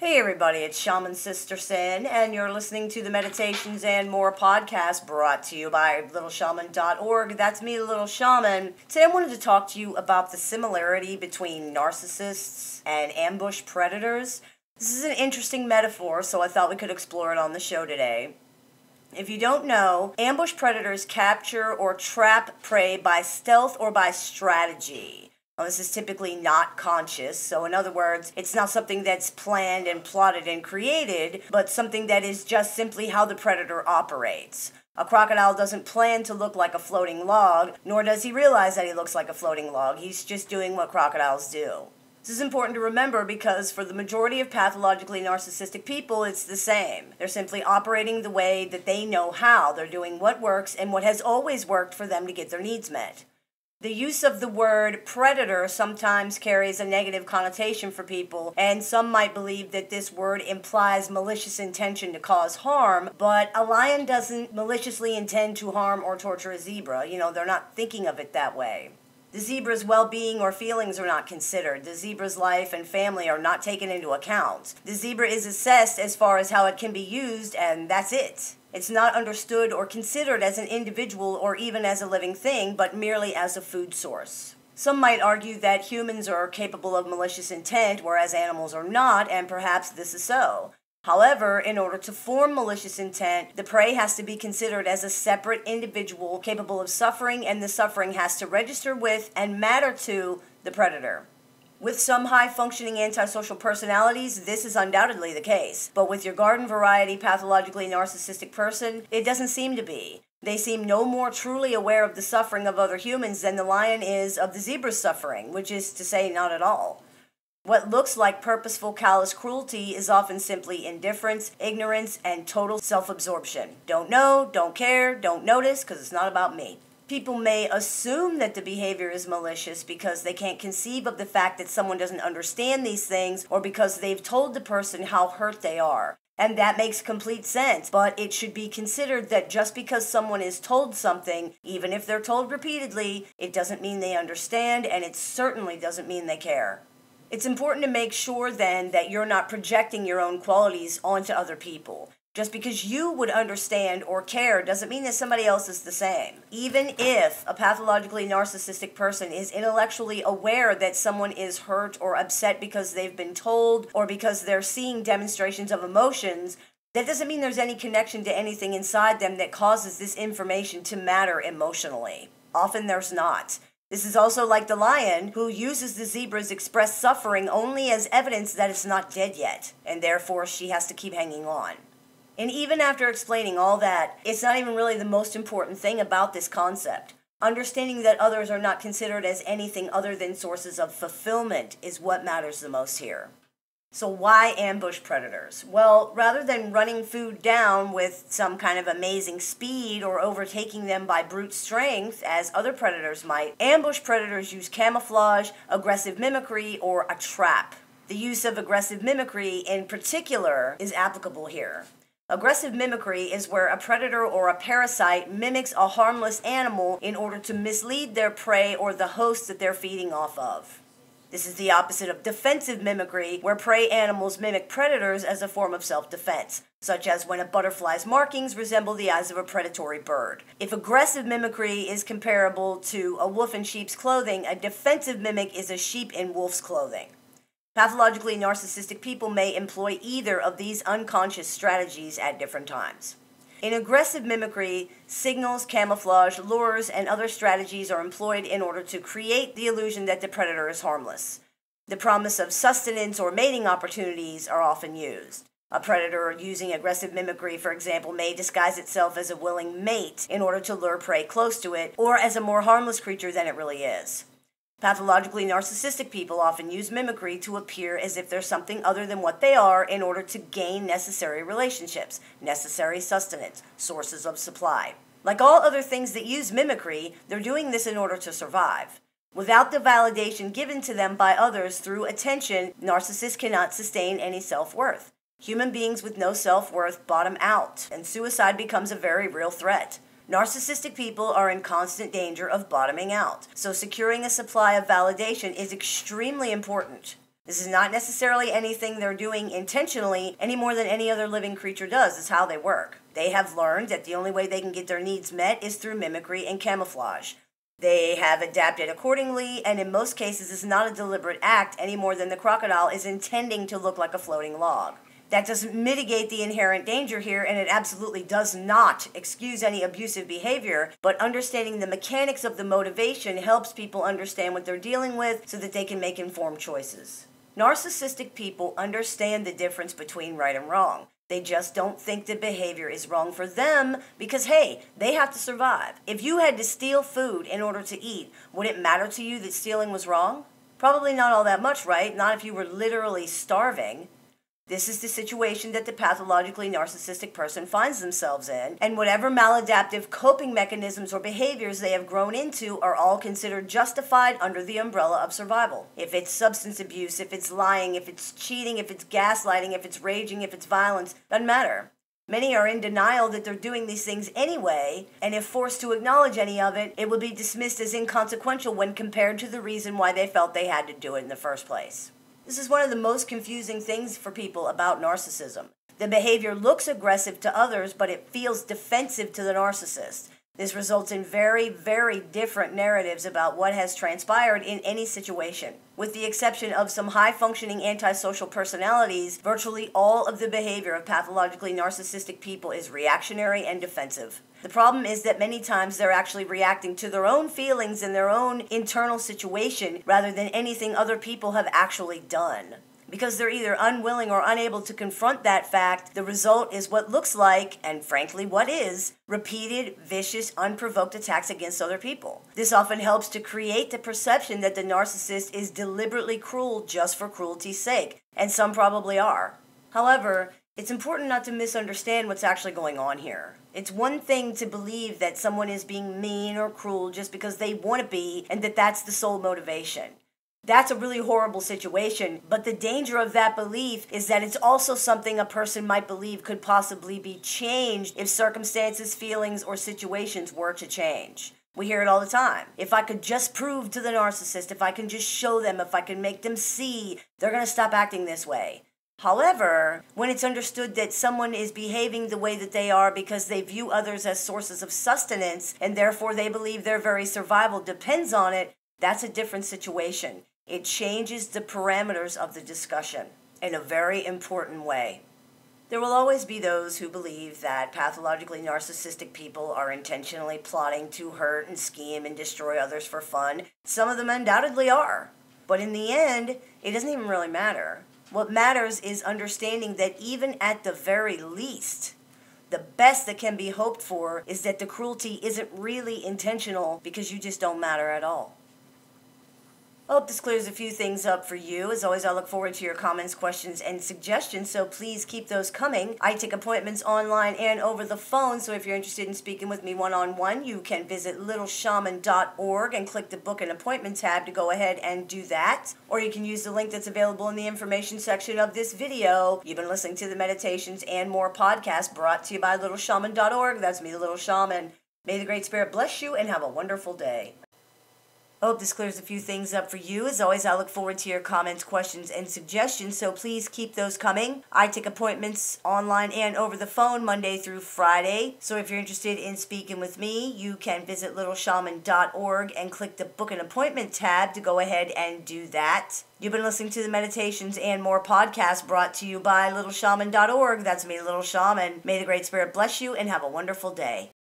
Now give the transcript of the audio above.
Hey everybody, it's Shaman Sister Sin, and you're listening to the Meditations and More podcast brought to you by littleshaman.org. That's me, Little Shaman. Today I wanted to talk to you about the similarity between narcissists and ambush predators. This is an interesting metaphor, so I thought we could explore it on the show today. If you don't know, ambush predators capture or trap prey by stealth or by strategy. Now, this is typically not conscious, so in other words, it's not something that's planned and plotted and created, but something that is just simply how the predator operates. A crocodile doesn't plan to look like a floating log, nor does he realize that he looks like a floating log. He's just doing what crocodiles do. This is important to remember because for the majority of pathologically narcissistic people, it's the same. They're simply operating the way that they know how. They're doing what works and what has always worked for them to get their needs met. The use of the word predator sometimes carries a negative connotation for people, and some might believe that this word implies malicious intention to cause harm, but a lion doesn't maliciously intend to harm or torture a zebra. They're not thinking of it that way. The zebra's well-being or feelings are not considered. The zebra's life and family are not taken into account. The zebra is assessed as far as how it can be used, and that's it. It's not understood or considered as an individual or even as a living thing, but merely as a food source. Some might argue that humans are capable of malicious intent, whereas animals are not, and perhaps this is so. However, in order to form malicious intent, the prey has to be considered as a separate individual capable of suffering, and the suffering has to register with and matter to the predator. With some high-functioning antisocial personalities, this is undoubtedly the case. But with your garden-variety pathologically narcissistic person, it doesn't seem to be. They seem no more truly aware of the suffering of other humans than the lion is of the zebra's suffering, which is to say not at all. What looks like purposeful callous cruelty is often simply indifference, ignorance, and total self-absorption. Don't know, don't care, don't notice, because it's not about me. People may assume that the behavior is malicious because they can't conceive of the fact that someone doesn't understand these things or because they've told the person how hurt they are. And that makes complete sense, but it should be considered that just because someone is told something, even if they're told repeatedly, it doesn't mean they understand, and it certainly doesn't mean they care. It's important to make sure then that you're not projecting your own qualities onto other people. Just because you would understand or care doesn't mean that somebody else is the same. Even if a pathologically narcissistic person is intellectually aware that someone is hurt or upset because they've been told or because they're seeing demonstrations of emotions, that doesn't mean there's any connection to anything inside them that causes this information to matter emotionally. Often there's not. This is also like the lion, who uses the zebra's expressed suffering only as evidence that it's not dead yet, and therefore she has to keep hanging on. And even after explaining all that, it's not even really the most important thing about this concept. Understanding that others are not considered as anything other than sources of fulfillment is what matters the most here. So why ambush predators? Well, rather than running food down with some kind of amazing speed or overtaking them by brute strength, as other predators might, ambush predators use camouflage, aggressive mimicry, or a trap. The use of aggressive mimicry in particular is applicable here. Aggressive mimicry is where a predator or a parasite mimics a harmless animal in order to mislead their prey or the host that they're feeding off of. This is the opposite of defensive mimicry, where prey animals mimic predators as a form of self-defense, such as when a butterfly's markings resemble the eyes of a predatory bird. If aggressive mimicry is comparable to a wolf in sheep's clothing, a defensive mimic is a sheep in wolf's clothing. Pathologically narcissistic people may employ either of these unconscious strategies at different times. In aggressive mimicry, signals, camouflage, lures, and other strategies are employed in order to create the illusion that the predator is harmless. The promise of sustenance or mating opportunities are often used. A predator using aggressive mimicry, for example, may disguise itself as a willing mate in order to lure prey close to it, or as a more harmless creature than it really is. Pathologically narcissistic people often use mimicry to appear as if they're something other than what they are in order to gain necessary relationships, necessary sustenance, sources of supply. Like all other things that use mimicry, they're doing this in order to survive. Without the validation given to them by others through attention, narcissists cannot sustain any self-worth. Human beings with no self-worth bottom out, and suicide becomes a very real threat. Narcissistic people are in constant danger of bottoming out, so securing a supply of validation is extremely important. This is not necessarily anything they're doing intentionally any more than any other living creature does. It's how they work. They have learned that the only way they can get their needs met is through mimicry and camouflage. They have adapted accordingly, and in most cases, it's not a deliberate act any more than the crocodile is intending to look like a floating log. That doesn't mitigate the inherent danger here, and it absolutely does not excuse any abusive behavior, but understanding the mechanics of the motivation helps people understand what they're dealing with so that they can make informed choices. Narcissistic people understand the difference between right and wrong. They just don't think the behavior is wrong for them because, hey, they have to survive. If you had to steal food in order to eat, would it matter to you that stealing was wrong? Probably not all that much, right? Not if you were literally starving. This is the situation that the pathologically narcissistic person finds themselves in, and whatever maladaptive coping mechanisms or behaviors they have grown into are all considered justified under the umbrella of survival. If it's substance abuse, if it's lying, if it's cheating, if it's gaslighting, if it's raging, if it's violence, doesn't matter. Many are in denial that they're doing these things anyway, and if forced to acknowledge any of it, it will be dismissed as inconsequential when compared to the reason why they felt they had to do it in the first place. This is one of the most confusing things for people about narcissism. The behavior looks aggressive to others, but it feels defensive to the narcissist. This results in very, very different narratives about what has transpired in any situation. With the exception of some high-functioning antisocial personalities, virtually all of the behavior of pathologically narcissistic people is reactionary and defensive. The problem is that many times they're actually reacting to their own feelings and their own internal situation rather than anything other people have actually done. Because they're either unwilling or unable to confront that fact, the result is what looks like, and frankly what is, repeated, vicious, unprovoked attacks against other people. This often helps to create the perception that the narcissist is deliberately cruel just for cruelty's sake, and some probably are. However, it's important not to misunderstand what's actually going on here. It's one thing to believe that someone is being mean or cruel just because they want to be, and that that's the sole motivation. That's a really horrible situation, but the danger of that belief is that it's also something a person might believe could possibly be changed if circumstances, feelings, or situations were to change. We hear it all the time. If I could just prove to the narcissist, if I can just show them, if I can make them see, they're going to stop acting this way. However, when it's understood that someone is behaving the way that they are because they view others as sources of sustenance, and therefore they believe their very survival depends on it, that's a different situation. It changes the parameters of the discussion in a very important way. There will always be those who believe that pathologically narcissistic people are intentionally plotting to hurt and scheme and destroy others for fun. Some of them undoubtedly are. But in the end, it doesn't even really matter. What matters is understanding that even at the very least, the best that can be hoped for is that the cruelty isn't really intentional because you just don't matter at all. I hope this clears a few things up for you. As always, I look forward to your comments, questions, and suggestions, so please keep those coming. I take appointments online and over the phone, so if you're interested in speaking with me one-on-one, you can visit littleshaman.org and click the Book an Appointment tab to go ahead and do that. Or you can use the link that's available in the information section of this video. You've been listening to the Meditations and More podcast brought to you by littleshaman.org. That's me, the Little Shaman. May the Great Spirit bless you and have a wonderful day. I hope this clears a few things up for you. As always, I look forward to your comments, questions, and suggestions, so please keep those coming. I take appointments online and over the phone Monday through Friday. So if you're interested in speaking with me, you can visit littleshaman.org and click the Book an Appointment tab to go ahead and do that. You've been listening to the Meditations and More podcast brought to you by littleshaman.org. That's me, Little Shaman. May the Great Spirit bless you and have a wonderful day.